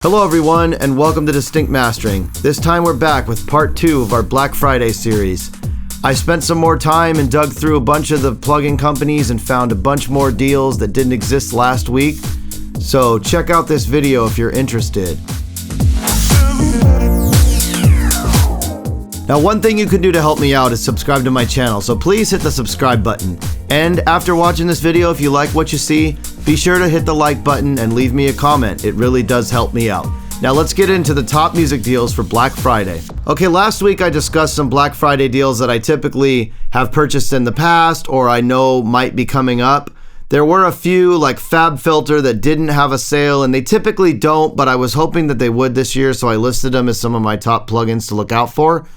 Hello everyone, and welcome to Distinct Mastering. This time we're back with part 2 of our Black Friday series. I spent some more time and dug through a bunch of the plugin companies and found a bunch more deals that didn't exist last week. So check out this video if you're interested. Now, one thing you can do to help me out is subscribe to my channel, so please hit the subscribe button. And after watching this video, if you like what you see, be sure to hit the like button and leave me a comment. It really does help me out. Now let's get into the top music deals for Black Friday. Okay, last week I discussed some Black Friday deals that I typically have purchased in the past or I know might be coming up. There were a few like Fabfilter that didn't have a sale, and they typically don't, but I was hoping that they would this year, so I listed them as some of my top plugins to look out for.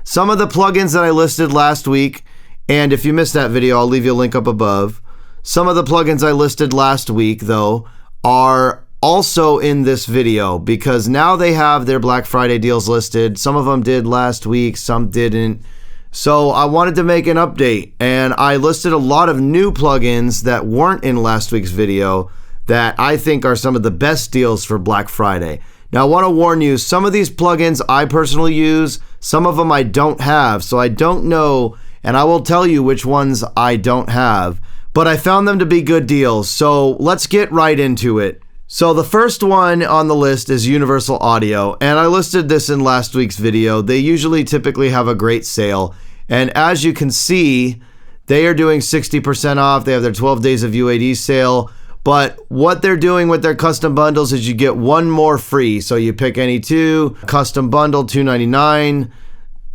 Some of the plugins that I listed last week, and if you missed that video, I'll leave you a link up above. Some of the plugins I listed last week, though, are also in this video because now they have their Black Friday deals listed. Some of them did last week, some didn't. So I wanted to make an update, and I listed a lot of new plugins that weren't in last week's video that I think are some of the best deals for Black Friday. Now, I want to warn you, some of these plugins I personally use, some of them I don't have, so I don't know, and I will tell you which ones I don't have, but I found them to be good deals, so let's get right into it. So the first one on the list is Universal Audio, and I listed this in last week's video. They typically have a great sale, and as you can see, they are doing 60% off. They have their 12 days of UAD sale. But what they're doing with their custom bundles is you get one more free. So you pick any two, custom bundle, $2.99.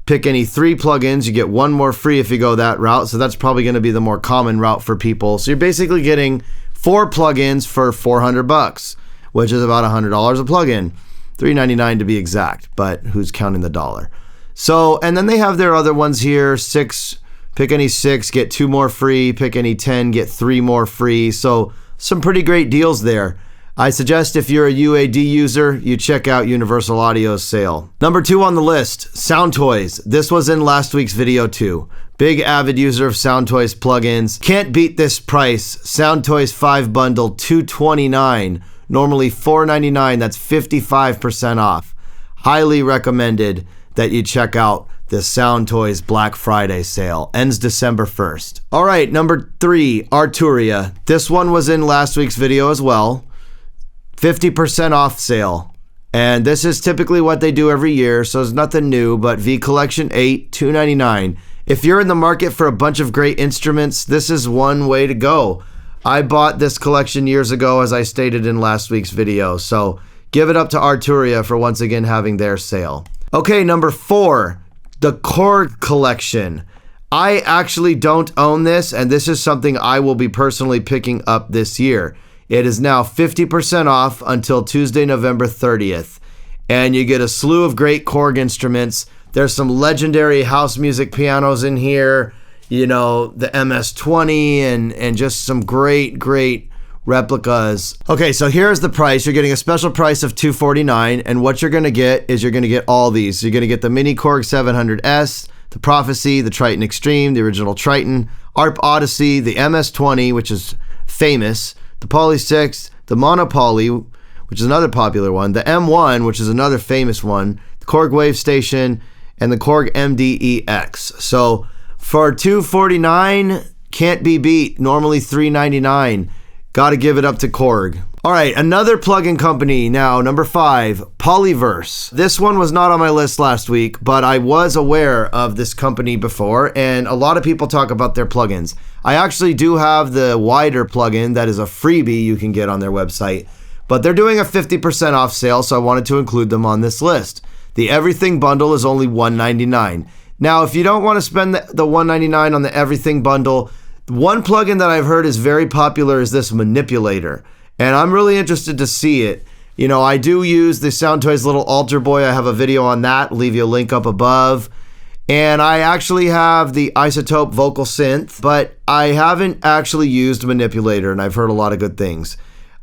Pick any three plugins, you get one more free if you go that route. So that's probably going to be the more common route for people. So you're basically getting 4 plugins for $400, which is about $100 a plugin. $3.99 to be exact, but who's counting the dollar? So, and then they have their other ones here, 6, pick any 6, get 2 more free. Pick any 10, get 3 more free. So some pretty great deals there. I suggest if you're a UAD user, you check out Universal Audio's sale. Number 2 on the list, Soundtoys. This was in last week's video too. Big avid user of Soundtoys plugins. Can't beat this price. Soundtoys 5 bundle, $229. Normally $4.99. That's 55% off. Highly recommended that you check out the Soundtoys Black Friday sale. Ends December 1st. All right, number 3, Arturia. This one was in last week's video as well. 50% off sale. And this is typically what they do every year, so it's nothing new, but V Collection 8, $299. If you're in the market for a bunch of great instruments, this is one way to go. I bought this collection years ago, as I stated in last week's video, so give it up to Arturia for once again having their sale. Okay, number 4. The Korg collection. I actually don't own this, and this is something I will be personally picking up this year. It is now 50% off until Tuesday, November 30th. And you get a slew of great Korg instruments. There's some legendary house music pianos in here. You know, the MS-20 and just some great replicas. Okay, so here's the price. You're getting a special price of $249, and what you're gonna get is you're gonna get all these. So you're gonna get the Mini Korg 700S, the Prophecy, the Triton Extreme, the original Triton, ARP Odyssey, the MS-20, which is famous, the Poly 6, the Mono Poly, which is another popular one, the M1, which is another famous one, the Korg Wave Station, and the Korg MDEX. So for $249, can't be beat. Normally $399. Got to give it up to Korg. All right, another plugin company now, number 5, Polyverse. This one was not on my list last week, but I was aware of this company before, and a lot of people talk about their plugins. I actually do have the wider plugin that is a freebie you can get on their website, but they're doing a 50% off sale, so I wanted to include them on this list. The Everything Bundle is only $199. Now, if you don't want to spend the $199 on the Everything Bundle, one plugin that I've heard is very popular is this Manipulator, and I'm really interested to see it. You know, I do use the Soundtoys little altar boy. I have a video on that. I'll leave you a link up above. And I actually have the Isotope vocal synth, but I haven't actually used Manipulator, and I've heard a lot of good things.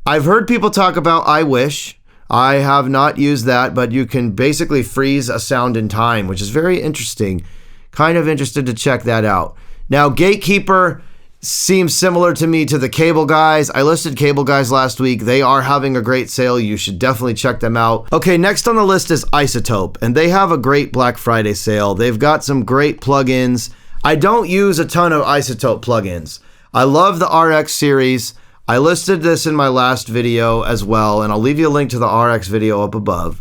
I've heard people talk about I Wish. I have not used that, but you can basically freeze a sound in time, which is very interesting. Kind of interested to check that out. Now, Gatekeeper seems similar to me to the Cableguys. I listed Cableguys last week. They are having a great sale. You should definitely check them out. Okay, next on the list is Isotope, and they have a great Black Friday sale. They've got some great plugins. I don't use a ton of Isotope plugins. I love the RX series. I listed this in my last video as well, and I'll leave you a link to the RX video up above.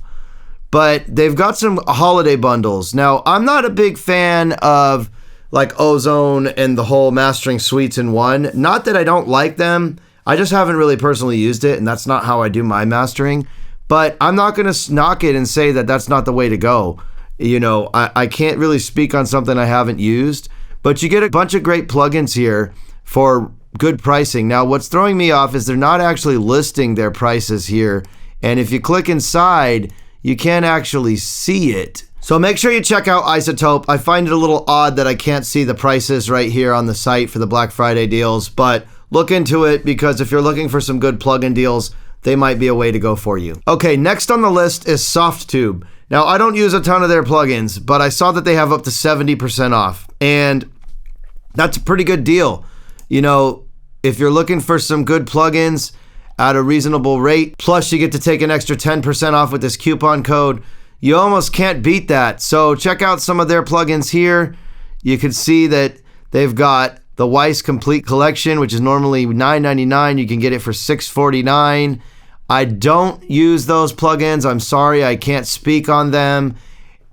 But they've got some holiday bundles. Now, I'm not a big fan of like Ozone and the whole mastering suites in one. Not that I don't like them. I just haven't really personally used it, and that's not how I do my mastering. But I'm not going to knock it and say that that's not the way to go. You know, I can't really speak on something I haven't used. But you get a bunch of great plugins here for good pricing. Now, what's throwing me off is they're not actually listing their prices here. And if you click inside, you can't actually see it. So make sure you check out Isotope. I find it a little odd that I can't see the prices right here on the site for the Black Friday deals, but look into it because if you're looking for some good plugin deals, they might be a way to go for you. Okay, next on the list is Softtube. Now, I don't use a ton of their plugins, but I saw that they have up to 70% off, and that's a pretty good deal. You know, if you're looking for some good plugins at a reasonable rate, plus you get to take an extra 10% off with this coupon code, you almost can't beat that. So check out some of their plugins here. You can see that they've got the Weiss Complete Collection, which is normally $9.99. You can get it for $6.49. I don't use those plugins. I'm sorry, I can't speak on them.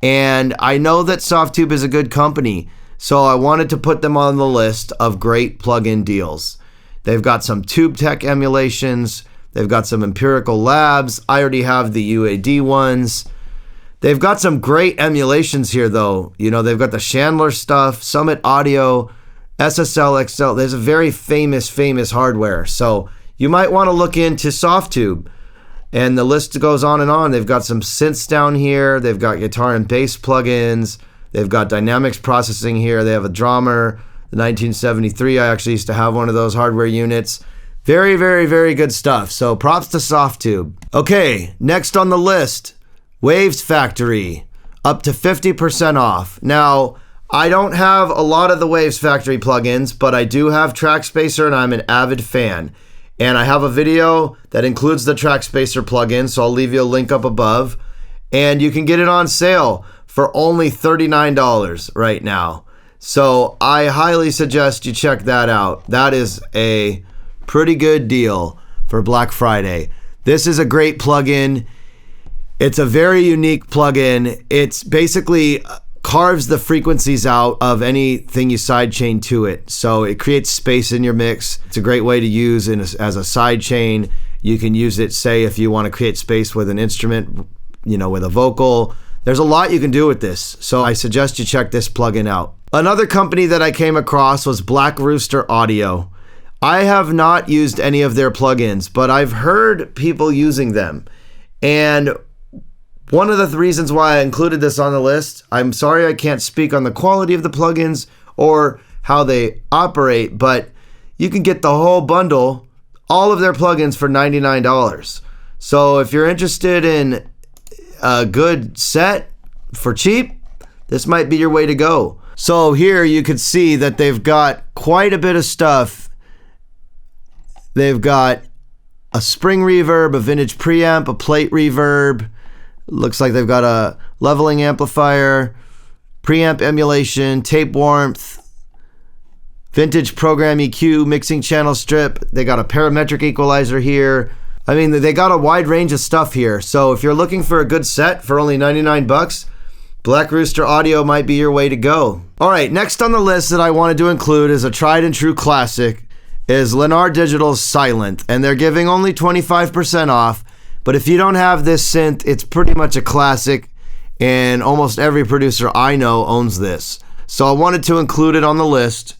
And I know that Softtube is a good company, so I wanted to put them on the list of great plugin deals. They've got some TubeTech emulations. They've got some Empirical Labs. I already have the UAD ones. They've got some great emulations here, though. You know, they've got the Chandler stuff, Summit Audio, SSL XL. There's a very famous hardware. So you might want to look into Softtube. And the list goes on and on. They've got some synths down here. They've got guitar and bass plugins. They've got dynamics processing here. They have a drummer, the 1973. I actually used to have one of those hardware units. Very, very, very good stuff. So props to Softtube. Okay, next on the list, Waves Factory, up to 50% off. Now, I don't have a lot of the Waves Factory plugins, but I do have TrackSpacer, and I'm an avid fan. And I have a video that includes the TrackSpacer plugin, so I'll leave you a link up above. And you can get it on sale for only $39 right now. So I highly suggest you check that out. That is a pretty good deal for Black Friday. This is a great plugin. It's a very unique plugin. It's basically carves the frequencies out of anything you sidechain to it. So it creates space in your mix. It's a great way to use as a sidechain. You can use it, say, if you want to create space with an instrument, you know, with a vocal. There's a lot you can do with this. So I suggest you check this plugin out. Another company that I came across was Black Rooster Audio. I have not used any of their plugins, but I've heard people using them. And one of the reasons why I included this on the list, I'm sorry I can't speak on the quality of the plugins or how they operate, but you can get the whole bundle, all of their plugins for $99. So if you're interested in a good set for cheap, this might be your way to go. So here you can see that they've got quite a bit of stuff. They've got a spring reverb, a vintage preamp, a plate reverb. Looks like they've got a leveling amplifier, preamp emulation, tape warmth, vintage program EQ, mixing channel strip. They got a parametric equalizer here. I mean, they got a wide range of stuff here. So if you're looking for a good set for only 99 bucks, Black Rooster Audio might be your way to go. All right, next on the list that I wanted to include is a tried and true classic is Lennar Digital's Silent, and they're giving only 25% off. But if you don't have this synth, it's pretty much a classic, and almost every producer I know owns this. So I wanted to include it on the list.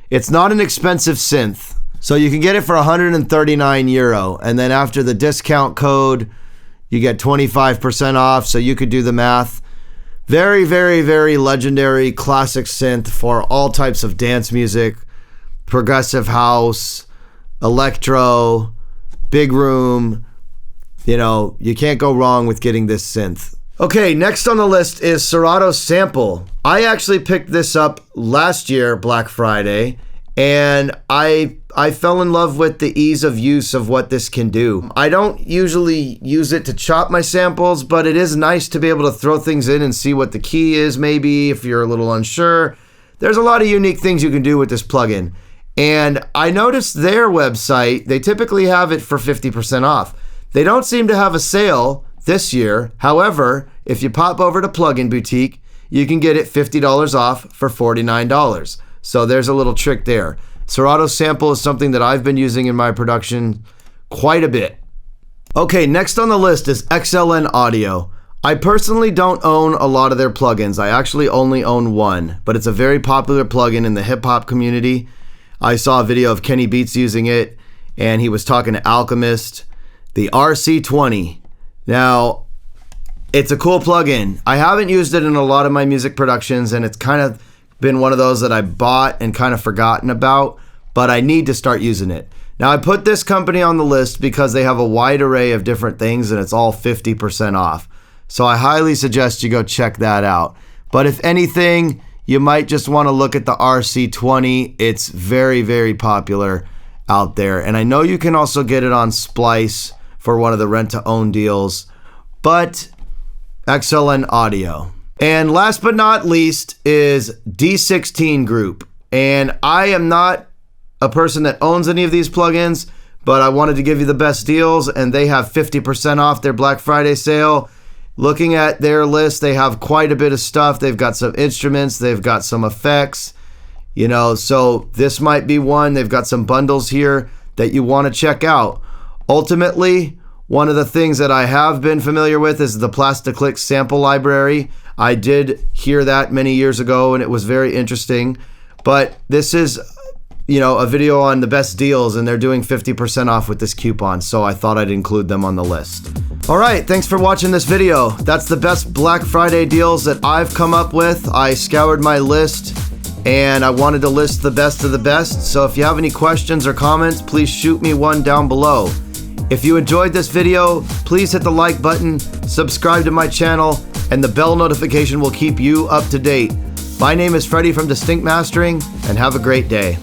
It's not an expensive synth, so you can get it for 139 euro, and then after the discount code, you get 25% off, so you could do the math. Very, very, very legendary classic synth for all types of dance music, progressive house, electro, big room. You know, you can't go wrong with getting this synth. Okay, next on the list is Serato Sample. I actually picked this up last year, Black Friday, and I fell in love with the ease of use of what this can do. I don't usually use it to chop my samples, but it is nice to be able to throw things in and see what the key is, maybe if you're a little unsure. There's a lot of unique things you can do with this plugin. And I noticed their website, they typically have it for 50% off. They don't seem to have a sale this year. However, if you pop over to Plugin Boutique, you can get it $50 off for $49. So there's a little trick there. Serato Sample is something that I've been using in my production quite a bit. Okay, next on the list is XLN Audio. I personally don't own a lot of their plugins. I actually only own one, but it's a very popular plugin in the hip hop community. I saw a video of Kenny Beats using it, and he was talking to Alchemist. The RC20. Now, it's a cool plugin. I haven't used it in a lot of my music productions, and it's kind of been one of those that I bought and kind of forgotten about, but I need to start using it. Now, I put this company on the list because they have a wide array of different things, and it's all 50% off. So I highly suggest you go check that out. But if anything, you might just want to look at the RC20. It's very, very popular out there. And I know you can also get it on Splice for one of the rent-to-own deals. But XLN Audio. And last but not least is D16 Group. And I am not a person that owns any of these plugins, but I wanted to give you the best deals, and they have 50% off their Black Friday sale. Looking at their list, they have quite a bit of stuff. They've got some instruments, they've got some effects, you know, so this might be one. They've got some bundles here that you want to check out. Ultimately, one of the things that I have been familiar with is the Plasticlick sample library. I did hear that many years ago, and it was very interesting. But this is, you know, a video on the best deals, and they're doing 50% off with this coupon, so I thought I'd include them on the list. All right, thanks for watching this video. That's the best Black Friday deals that I've come up with. I scoured my list, and I wanted to list the best of the best. So if you have any questions or comments, please shoot me one down below. If you enjoyed this video, please hit the like button, subscribe to my channel, and the bell notification will keep you up to date. My name is Freddie from Distinct Mastering, and have a great day.